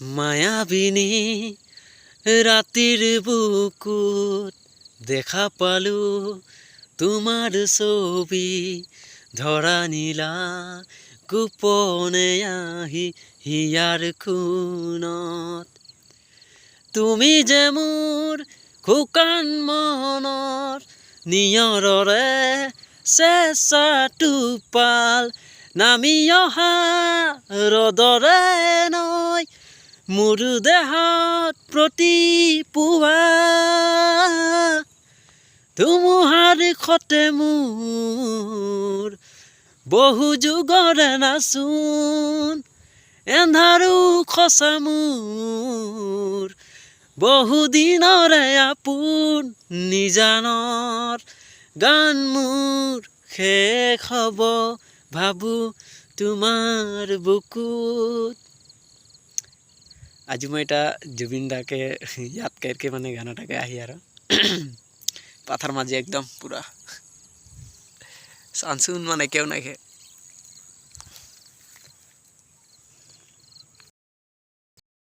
মায়াবিনী ৰাতিৰ বুকুত দেখা পালো তোমাৰ ছবি ধৰা নীলা গোপনে আহি হিয়াৰ খুনত তুমি যে মোৰ শুকান মনৰ নিয়ৰৰে চেঁচা টোপাল নামি অহা ৰ'দৰে নৈ মোৰ দেহত প্ৰতিপুৱা ধুমুহাৰ খতে মোৰ বহু যুগৰে নাচোন এন্ধাৰো খচা মোৰ বহু দিনৰে আপোন নিজানৰ গান মোৰ শেষ হ'ব ভাবো তোমাৰ বুকুত। আজি মই এটা জুবিন দাকে याद करके মানে গানটাকে আহি আৰু পাথাৰ মাঝে একদম পুৰা সানসুন মানে কেউ নাকি